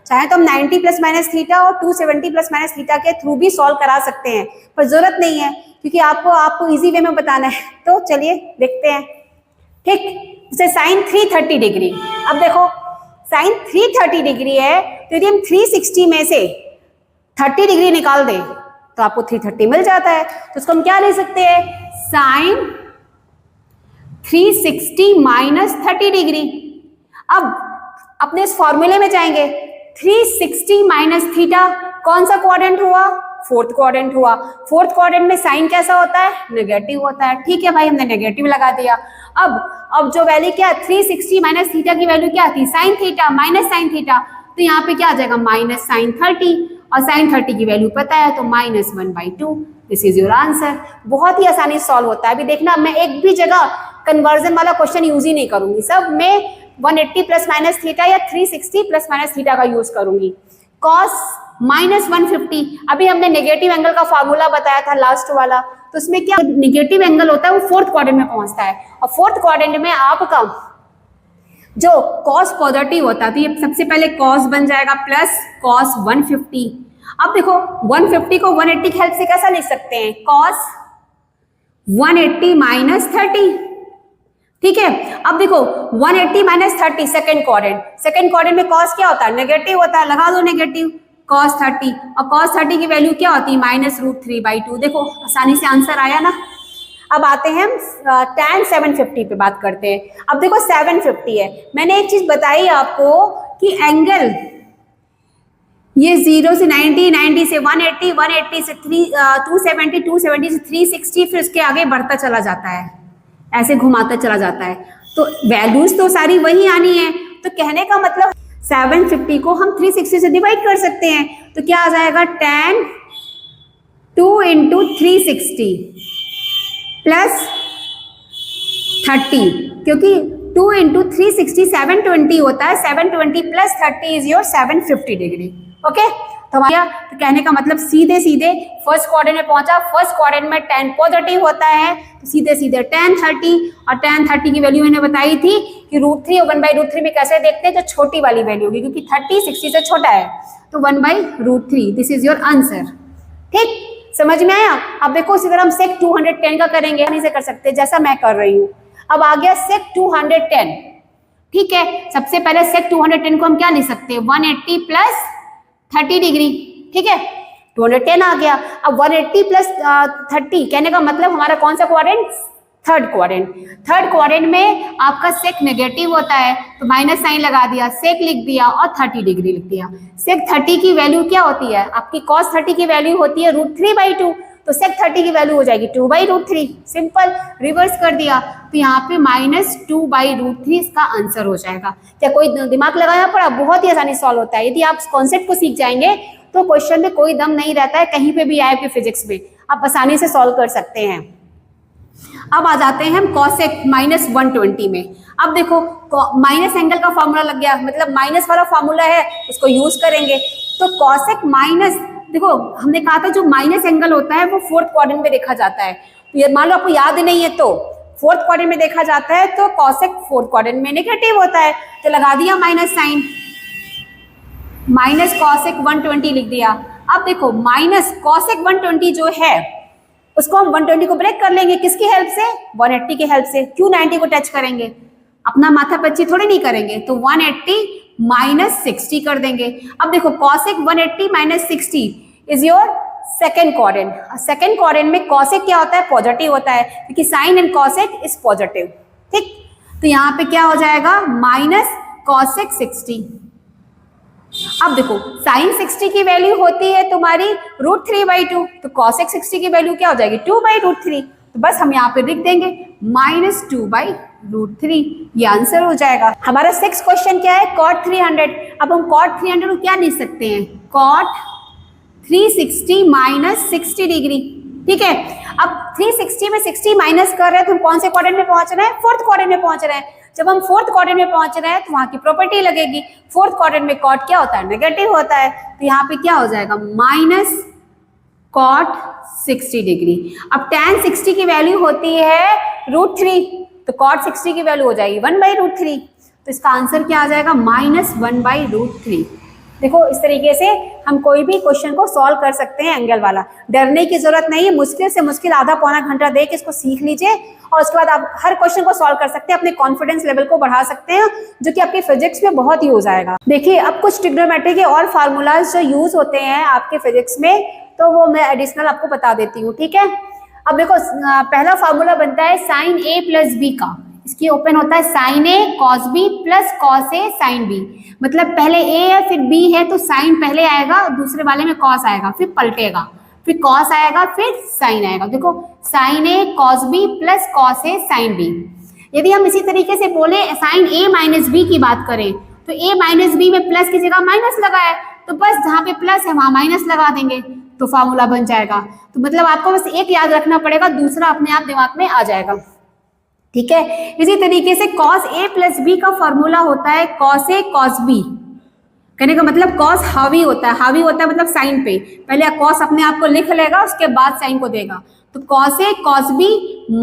चाहे तो हम 90 प्लस माइनस थीटा और 270 प्लस माइनस थीटा के थ्रू भी सॉल्व करा सकते हैं, पर जरूरत नहीं है क्योंकि आपको इजी वे में बताना है। तो चलिए देखते हैं। ठीक, जैसे साइन 330 डिग्री। अब देखो साइन 330 डिग्री है, तो यदि हम 360 में से 30 डिग्री निकाल दें तो आपको 330 मिल जाता है। तो उसको हम क्या ले सकते हैं, साइन 360 माइनस 30 डिग्री। अब अपने इस फॉर्मूले में जाएंगे, 360 माइनस थीटा कौन सा क्वाड्रेंट हुआ, फोर्थ क्वाड्रेंट हुआ। फोर्थ क्वाड्रेंट में साइन कैसा होता है, नेगेटिव होता है। ठीक है भाई, हमने नेगेटिव लगा दिया। अब जो वैल्यू क्या, 360 माइनस थीटा की वैल्यू क्या थी, sine theta minus sine theta, तो यहाँ पे क्या आ जाएगा माइनस साइन 30, और साइन 30 की वैल्यू पता है तो -1/2। This is your answer. बहुत ही आसानी से सॉल्व होता है। अभी देखना मैं एक भी जगह कन्वर्जन वाला क्वेश्चन यूज ही नहीं करूंगी, सब में 180 प्लस माइनस थीटा या 360 प्लस माइनस थीटा का यूज करूंगी। कॉस -150, अभी हमने नेगेटिव एंगल का फॉर्मूला बताया था लास्ट वाला, तो उसमें क्या नेगेटिव एंगल होता है वो फोर्थ क्वाड्रेंट में पहुंचता है, और फोर्थ क्वाड्रेंट में आपका जो कॉस पॉजिटिव होता है तो ये सबसे पहले कॉस बन जाएगा प्लस कॉस 150। अब देखो 150 को 180 की हेल्प से कैसा लिख सकते हैं, कॉस 180 माइनस 30। ठीक है, अब देखो 180 माइनस 30 सेकेंड क्वाड्रेंट में कॉस क्या होता है, नेगेटिव होता है, लगा दो नेगेटिव cos 30, और cos 30 की वैल्यू क्या होती है -√3/2। देखो आसानी से आंसर आया ना। अब आते हैं हम tan 750 पे बात करते हैं। अब देखो 750 है, मैंने एक चीज बताई आपको कि एंगल ये 0 से 90, 90 से 180, 180 से 270, 270 से 360, फिर इसके आगे बढ़ता चला जाता है, ऐसे घुमाता चला जाता है, तो वैल्यूज तो सारी वही आनी है। तो कहने का मतलब 750 को हम 360 से डिवाइड कर सकते हैं, तो क्या आ जाएगा tan 2 इंटू 360 प्लस 30, क्योंकि 2 इंटू 360 720 होता है, 720 plus 30 is your 750 degree. Okay, तो तो कहने का मतलब सीधे सीधे फर्स्ट क्वाड्रेंट में पहुंचा, फर्स्ट क्वाड्रेंट में tan पॉजिटिव होता है, तो सीधे सीधे tan 30, और tan 30 की वैल्यू मैंने बताई थी कि √3 और 1/√3 में कैसे देखते हैं, जो छोटी वाली वैल्यू होगी, क्योंकि 30 60 से छोटा है, तो 1/√3, दिस इज योर आंसर। ठीक, समझ में आया? अब देखो इसी तरह हम sec 210 का करेंगे, नहीं से कर सकते जैसा मैं कर रही हूँ। अब आ गया sec 210, ठीक है, सबसे पहले sec 210 को हम क्या लिख सकते हैं, 180 प्लस 30 डिग्री, ठीक है, 210 आ गया। अब 180 प्लस 30 कहने का मतलब हमारा कौन सा quadrant, third quadrant. Third quadrant में आपका सेक नेगेटिव होता है, तो माइनस साइन लगा दिया, सेक लिख दिया और 30 डिग्री लिख दिया। सेक 30 की वैल्यू क्या होती है आपकी, cos 30 की वैल्यू होती है √3/2, तो सेक 30 की वैल्यू हो जाएगी 2/√3। सिंपल, रिवर्स कर दिया, तो यहाँ पे -2/√3 इसका आंसर हो जाएगा। क्या कोई दिमाग लगाना पड़ा? बहुत ही आसानी सॉल्व होता है। यदि आप कॉन्सेप्ट को सीख जाएंगे तो क्वेश्चन में कोई दम नहीं रहता है, कहीं पे भी आए आपके फिजिक्स में, आप आसानी से सॉल्व कर सकते हैं। अब आ जाते हैं हम कॉसेक -120 में। अब देखो माइनस एंगल का फॉर्मूला लग गया, मतलब माइनस वाला फॉर्मूला है, उसको यूज करेंगे। तो कॉसेक माइनस, देखो हमने कहा था जो माइनस एंगल होता है वो फोर्थ क्वाड्रेंट में देखा जाता है। तो मान लो आपको याद नहीं है तो फोर्थ क्वाड्रेंट में देखा जाता है, तो कॉसेक फोर्थ क्वाड्रेंट में नेगेटिव होता है, तो लगा दिया माइनस साइन, माइनस कॉसेक 120 लिख दिया। अब देखो माइनस कॉसेक 120 जो है उसको हम 120 को ब्रेक कर लेंगे, किसकी हेल्प से, 180 की हेल्प से। क्यों 90 को टच करेंगे, अपना माथा पच्ची थोड़ी नहीं करेंगे, तो 180 -60 कर देंगे। अब देखो cosec 180 -60 is your second quadrant. Second quadrant में कॉसेक क्या होता है, पॉजिटिव होता है, क्योंकि sine and cosec is positive. ठीक, तो यहाँ पे क्या हो जाएगा, माइनस कॉसेक 60। अब देखो साइन 60 की वैल्यू होती है तुम्हारी √3/2, तो कॉसेक 60 की वैल्यू क्या हो जाएगी, 2/√3। तो बस हम यहाँ पे लिख देंगे -2/√3, ये आंसर हो जाएगा। हमारा 6th क्वेश्चन क्या है, cot 300। अब हम cot 300 को क्या लिख सकते हैं, cot 360 -60 डिग्री। ठीक है, अब 360 में 60 माइनस कर रहे हैं तो हम कौन से क्वाड्रेंट में पहुंच रहे हैं, फोर्थ क्वाड्रेंट में पहुंच रहे हैं। जब हम फोर्थ क्वाड्रेंट में पहुंच रहे हैं तो वहां की प्रॉपर्टी लगेगी। फोर्थ क्वाड्रेंट में कॉट क्या होता है, नेगेटिव होता है, तो यहाँ पे क्या हो जाएगा, माइनस कॉट 60 डिग्री। अब tan 60 की वैल्यू होती है √3, तो कॉट 60 की वैल्यू हो जाएगी 1/√3, तो इसका आंसर क्या आ जाएगा, -1/√3। देखो इस तरीके से हम कोई भी क्वेश्चन को सॉल्व कर सकते हैं एंगल वाला, डरने की जरूरत नहीं है। मुश्किल से मुश्किल आधा पौना घंटा दे के इसको सीख लीजिए और उसके बाद आप हर क्वेश्चन को सॉल्व कर सकते हैं, अपने कॉन्फिडेंस लेवल को बढ़ा सकते हैं, जो कि आपके फिजिक्स में बहुत यूज आएगा। देखिए अब कुछ ट्रिग्नोमेट्री के और फार्मूलाज जो यूज होते हैं आपके फिजिक्स में, तो वो मैं एडिशनल आपको बता देती हूँ। ठीक है, अब देखो पहला फार्मूला बनता है sin A + B का। इसकी ओपन होता है sin A cos B + cos A sin B। मतलब पहले A है फिर B है तो sin पहले आएगा, दूसरे वाले में cos आएगा, फिर पलटेगा, फिर cos आएगा, फिर sin आएगा। देखो sin A cos B + cos A sin B। यदि हम इसी तरीके से बोले sin A - B की बात करें, तो A - B में प्लस की जगह माइनस लगा है, तो बस जहाँ पे प्लस है वहां माइनस लगा देंगे तो फार्मूला बन जाएगा। तो मतलब आपको बस एक याद रखना पड़ेगा, दूसरा अपने आप दिमाग में आ जाएगा। ठीक है, इसी तरीके से cos A + B का फॉर्मूला होता है cos A cos B। कहने का मतलब cos हावी होता है, हावी होता है मतलब साइन पे, पहले cos अपने आप को लिख लेगा उसके बाद साइन को देगा, तो cos A cos B -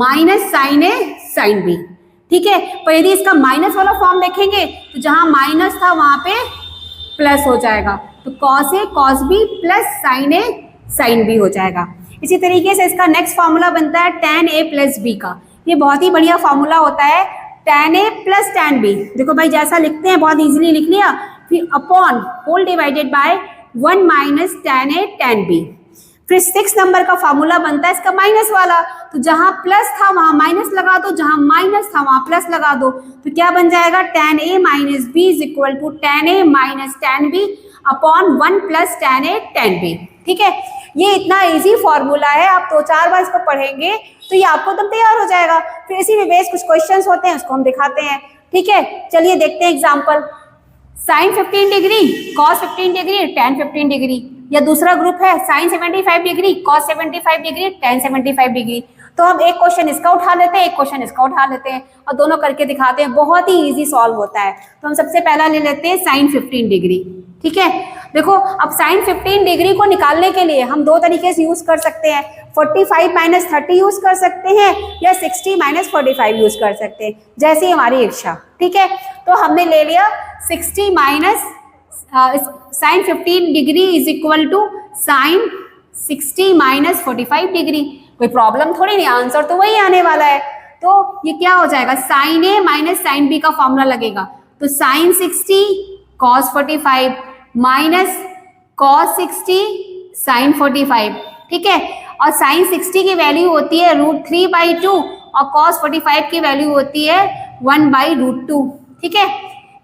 sin A sin B। ठीक है, पर यदि इसका माइनस वाला फॉर्म देखेंगे तो जहां माइनस था वहां पे प्लस हो जाएगा, तो cos A cos B + sin A sin B हो जाएगा। इसी तरीके से इसका नेक्स्ट फॉर्मूला बनता है tan A + B का। ये बहुत ही बढ़िया फॉर्मूला होता है, tan A + tan B। देखो भाई जैसा लिखते हैं बहुत इजीली लिख लिया, फिर upon whole divided by 1 - tan A tan B। फिर 6 नंबर का फॉर्मूला बनता है इसका माइनस वाला, तो जहां प्लस था वहां माइनस लगा दो, जहां माइनस था वहां प्लस लगा दो, तो क्या बन जाएगा, tan A - B = tan A - tan B upon 1 + tan A tan B। ठीक है, ये इतना इजी फॉर्मूला है, आप 2-4 बार इसको पढ़ेंगे तो ये आपको तब तैयार हो जाएगा। फिर इसी में बेस कुछ क्वेश्चंस होते हैं उसको हम दिखाते हैं। ठीक है, चलिए देखते हैं example. sin 15 degree, cos 15 degree, tan 15 degree. या दूसरा ग्रुप है sine 75 degree, cos 75 degree, tan 75 degree. तो हम एक क्वेश्चन इसका उठा लेते हैं, एक क्वेश्चन इसका उठा लेते हैं और दोनों करके दिखाते हैं, बहुत ही इजी सॉल्व होता है। तो हम सबसे पहला ले लेते हैं साइन 15 डिग्री। ठीक है, देखो अब साइन 15 डिग्री को निकालने के लिए हम दो तरीके से यूज कर सकते हैं, 45 माइनस 30 यूज कर सकते हैं या 60 माइनस 45 यूज कर सकते हैं, जैसी हमारी इच्छा। ठीक है, तो हमने ले लिया 60 minus sine 15 degree is equal to sine 60 minus 45 degree. कोई प्रॉब्लम थोड़ी नहीं, आंसर तो वही आने वाला है। तो ये क्या हो जाएगा, sine A minus sine B का फॉर्मूला लगेगा। तो sine 60 cos 45 minus cos 60 sine 45। ठीक है, और साइन 60 की वैल्यू होती है √3/2 और कॉस 45 की वैल्यू होती है 1/√2। ठीक है,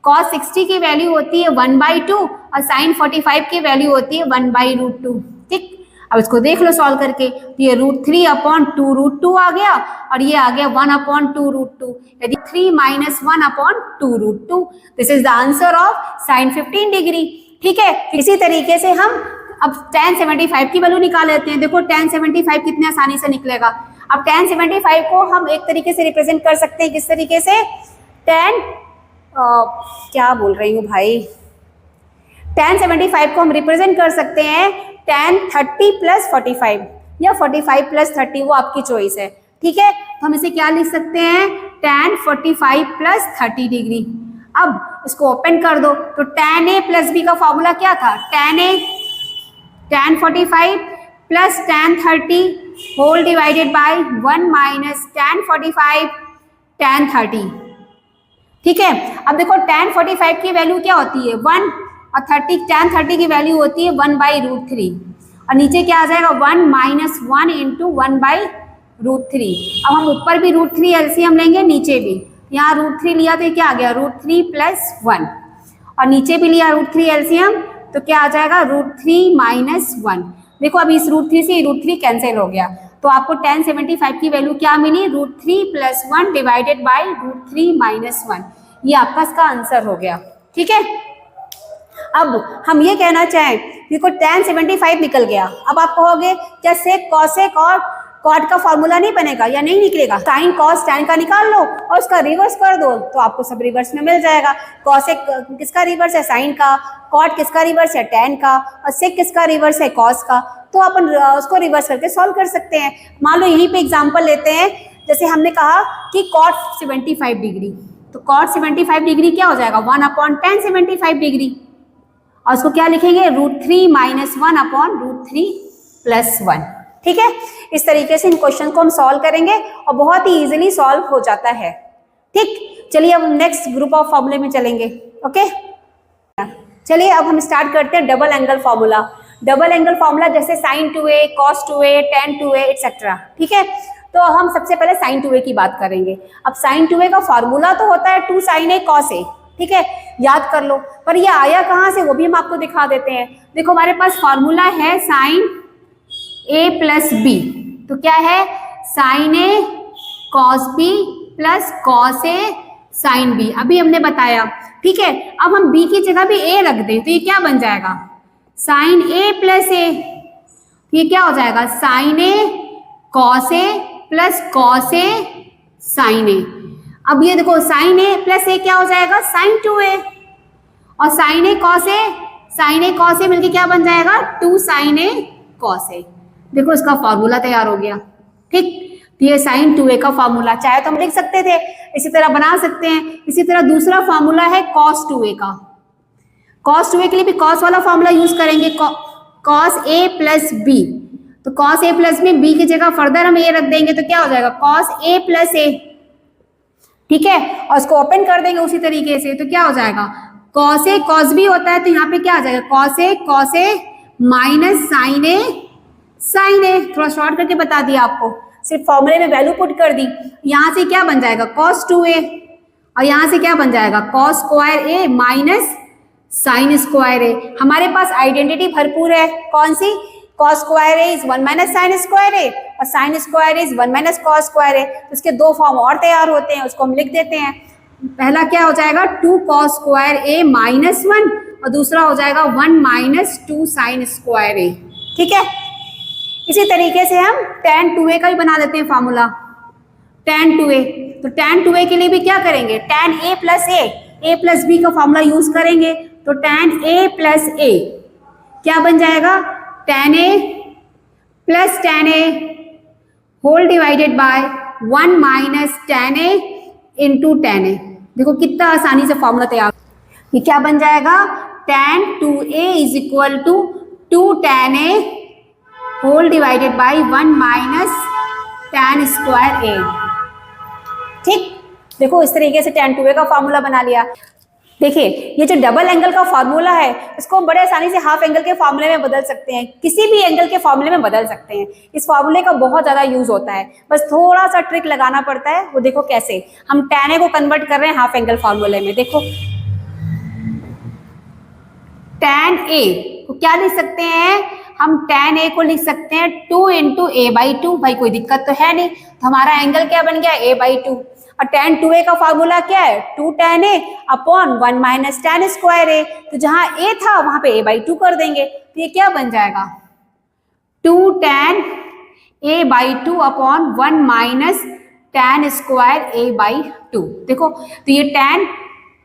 कॉस 60 की वैल्यू होती है 1/2 और साइन 45 की वैल्यू होती है 1/√2। ठीक, अब इसको देख लो सॉल्व करके, तो ये √3/2√2 आ गया और ये आ गया 1/2√2, यदि 3 minus 1/2√2। This is the answer of sine 15 degree. ठीक है, इसी तरीके से हम अब tan 75 की वैल्यू निकाल लेते हैं। देखो tan 75 कितने आसानी से निकलेगा। अब tan 75 को हम एक तरीके से रिप्रेजेंट कर सकते हैं, किस तरीके से, tan क्या बोल रही हूँ भाई, tan 75 को हम रिप्रेजेंट कर सकते हैं tan 30 प्लस 45 या 45 प्लस 30, वो आपकी चॉइस है। ठीक है, तो हम इसे क्या लिख सकते हैं, tan 45 प्लस 30 डिग्री। अब इसको ओपन कर दो, तो tan a प्लस b का फॉर्मूला क्या था, tan 45 plus tan 30 whole divided by 1 minus tan 45 tan 30। ठीक है, अब देखो tan 45 की वैल्यू क्या होती है 1 और tan 30 की वैल्यू होती है 1/√3 और नीचे क्या आ जाएगा 1 माइनस 1 इंटू 1/√3। अब हम ऊपर भी √3 एलसीएम लेंगे, नीचे भी, यहाँ √3 लिया तो क्या आ गया √3 प्लस 1 और नीचे भी लिया √3 एलसीएम तो क्या आ जाएगा √3 माइनस 1। देखो अभी इस √3 से √3 कैंसिल हो गया, तो आपको tan 75 की वैल्यू क्या मिली, √3 प्लस 1 डिवाइडेड बाई √3 माइनस 1। ये आपका इसका आंसर हो गया। ठीक है, अब हम ये कहना चाहें, देखो tan 75 निकल गया, अब आप कहोगे क्या सेक कॉसेक और कॉट का फॉर्मूला नहीं बनेगा या नहीं निकलेगा, साइन कॉस tan का निकाल लो और उसका रिवर्स कर दो तो आपको सब रिवर्स में मिल जाएगा। कॉसेक किसका रिवर्स है, साइन का, कॉट किसका रिवर्स है, tan का, और सेक किसका रिवर्स है, कॉस का। तो अपन उसको रिवर्स करके सॉल्व कर सकते हैं। मान लो यहीं पे एग्जांपल लेते हैं, जैसे हमने कहा कि कॉट 75 डिग्री, तो कॉट 75 डिग्री क्या हो जाएगा 1/tan 75 डिग्री और उसको क्या लिखेंगे √3 माइनस 1/√3 प्लस 1। ठीक है, इस तरीके से इन क्वेश्चन को हम सॉल्व करेंगे और बहुत ही इजीली सॉल्व हो जाता है। ठीक, चलिए अब नेक्स्ट ग्रुप ऑफ फॉर्मूले में चलेंगे। ओके, चलिए अब हम स्टार्ट करते हैं double angle formula. Double angle formula जैसे sin 2a, cos 2a, tan 2a etcetera. ठीक है, तो हम सबसे पहले sin 2a की बात करेंगे। अब sin 2a का फॉर्मूला तो होता है 2 sin a cos a। ठीक है, याद कर लो, पर ये आया कहाँ से वो भी हम आपको दिखा देते हैं। देखो हमारे पास फॉर्मूला है sin a प्लस b, तो क्या है sin a cos b plus cos a sin b, अभी हमने बताया। ठीक है, अब हम b की जगह भी a रख दें तो ये क्या बन जाएगा sin a प्लस a, ये क्या हो जाएगा sin a cos a plus cos a sin a। अब ये देखो sin a प्लस a क्या हो जाएगा sin 2a और sin a cos a मिलके क्या बन जाएगा 2 sin a cos a। देखो इसका फॉर्मूला तैयार हो गया। ठीक, तो ये sin 2a का फॉर्मूला चाहे तो हम लिख सकते थे, इसी तरह बना सकते हैं। इसी तरह दूसरा फॉर्मूला है cos 2a का, cos 2a के लिए भी cos वाला फॉर्मूला यूज करेंगे, cos a प्लस b, तो cos a प्लस में b की जगह फर्दर हम a रख देंगे तो क्या हो जाएगा cos a प्लस a। ठीक है, और इसको ओपन कर देंगे उसी तरीके से तो क्या हो जाएगा cos a cos b होता है, तो यहाँ पे क्या आ जाएगा cos a minus sin a sin a। थोड़ा शॉर्ट करके बता दिया आपको, सिर्फ फॉर्मूले में वैल्यू पुट कर दी। यहाँ से क्या बन जाएगा cos 2a और यहाँ से क्या बन जाएगा cos square a minus sin square a। हमारे पास आइडेंटिटी भरपूर है, कौन सी, cos square a is 1 minus sin square a और sin square is 1 minus cos square a। तो इसके दो फॉर्म और तैयार होते हैं, उसको हम लिख देते हैं। पहला क्या हो जाएगा 2 cos स्क्वायर a माइनस 1 और दूसरा हो जाएगा 1 माइनस 2 साइन स्क्वायर ए। ठीक है, इसी तरीके से हम tan 2a का भी बना देते हैं फार्मूला, tan 2a। तो tan 2a के लिए भी क्या करेंगे, tan a प्लस b का फार्मूला यूज करेंगे। तो tan a प्लस a क्या बन जाएगा, tan a plus tan a whole divided by 1 minus tan a into tan a। देखो कितना आसानी से फॉर्मूला तैयार, ये क्या बन जाएगा, tan 2a is equal to 2 tan a whole divided by 1 minus tan square a। ठीक, देखो इस तरीके से tan 2a का फॉर्मूला बना लिया। देखिए ये जो डबल एंगल का फॉर्मूला है इसको हम बड़े आसानी से हाफ एंगल के फॉर्मूले में बदल सकते हैं, किसी भी एंगल के फॉर्मूले में बदल सकते हैं। इस फॉर्मूले का बहुत ज्यादा यूज होता है, बस थोड़ा सा ट्रिक लगाना पड़ता है। वो देखो कैसे हम tan a को कन्वर्ट कर रहे हैं हाफ एंगल फॉर्मूले में। देखो tan a को क्या लिख सकते हैं हम, tan a को लिख सकते हैं 2 इंटू a बाई 2। भाई कोई दिक्कत तो है नहीं, तो हमारा एंगल क्या बन गया, a बाई 2। और tan 2a का फार्मूला क्या है, 2 tan a upon 1 minus tan square a। तो जहां a था वहां पे a बाई 2 कर देंगे, तो ये क्या बन जाएगा, 2 tan a by 2 upon 1 minus tan square a by 2। देखो तो ये tan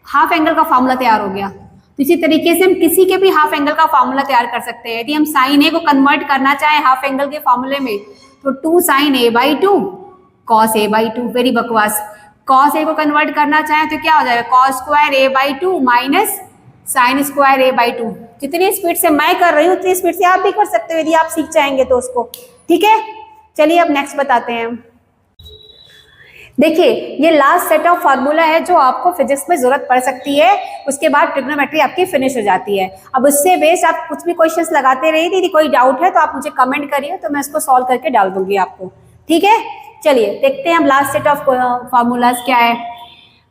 हाफ एंगल का फार्मूला तैयार हो गया। तो इसी तरीके से हम किसी के भी हाफ एंगल का फार्मूला तैयार कर सकते हैं। यदि हम साइन a को कन्वर्ट करना चाहें हाफ एंगल के फार्मूले में, तो 2 sine a by 2 cos a by 2। Very बकवास, कॉस a को कन्वर्ट करना चाहें तो क्या हो जाएगा, cos square a by 2 minus sine square a by 2। जितनी स्पीड से मैं कर रही हूँ उतनी स्पीड से आप भी कर सकते हो यदि आप सीख जाएंगे तो उसको। ठीक है, चलिए अब नेक्स्ट बताते हैं। देखिए ये लास्ट सेट ऑफ फार्मूला है जो आपको फिजिक्स में जरूरत पड़ सकती है, उसके बाद ट्रिग्नोमेट्री आपकी फिनिश हो जाती है। अब उससे बेस्ड आप कुछ भी क्वेश्चंस लगाते रहिए, यदि कोई डाउट है तो आप मुझे कमेंट करिए, तो मैं इसको सॉल्व करके डाल दूंगी आपको। ठीक है, चलिए देखते हैं हम लास्ट सेट ऑफ फार्मूलाज क्या है।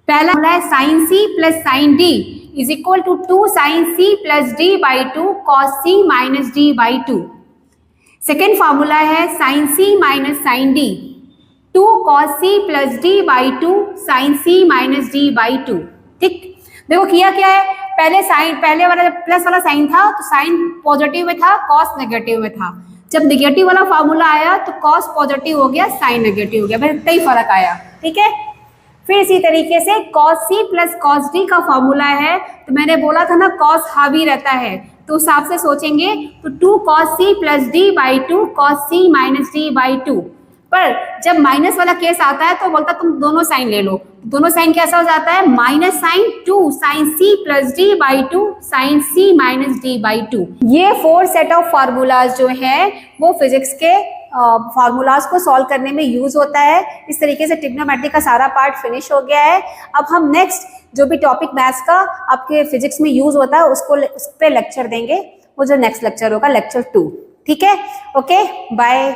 पहला फार्मूला है sine C plus sine D is equal to 2 sine C plus D by 2 cos C minus D by 2। Second formula है sine C minus sine D 2 cos c plus D by 2 sine C minus D by 2। ठीक, देखो किया क्या है, पहले वाला plus वाला sign था तो साइन पॉजिटिव में था, कॉस नेगेटिव में था। जब नेगेटिव वाला फार्मूला आया तो कॉस पॉजिटिव हो गया, साइन नेगेटिव हो गया, बस इतना ही फर्क आया। ठीक है, फिर इसी तरीके से cos c plus cos d का फार्मूला है, तो मैंने बोला था ना cos हावी रहता है, तो उस हिसाब से सोचेंगे तो 2 cos c plus D by 2 cos c minus D by 2। पर जब माइनस वाला केस आता है तो बोलता तुम दोनों साइन ले लो, दोनों साइन कैसा हो जाता है, minus sine 2 sine C plus D by 2 sine C minus D by 2। ये 4 सेट ऑफ फार्मूलाज जो है वो फिजिक्स के फार्मूलाज को सॉल्व करने में यूज होता है। इस तरीके से ट्रिग्नोमेट्री का सारा पार्ट फिनिश हो गया है। अब हम नेक्स्ट जो भी टॉपिक मैथ्स का आपके फिजिक्स में यूज होता है उसको उस पर लेक्चर देंगे, वो जो नेक्स्ट लेक्चर होगा लेक्चर 2। ठीक है, ओके बाय।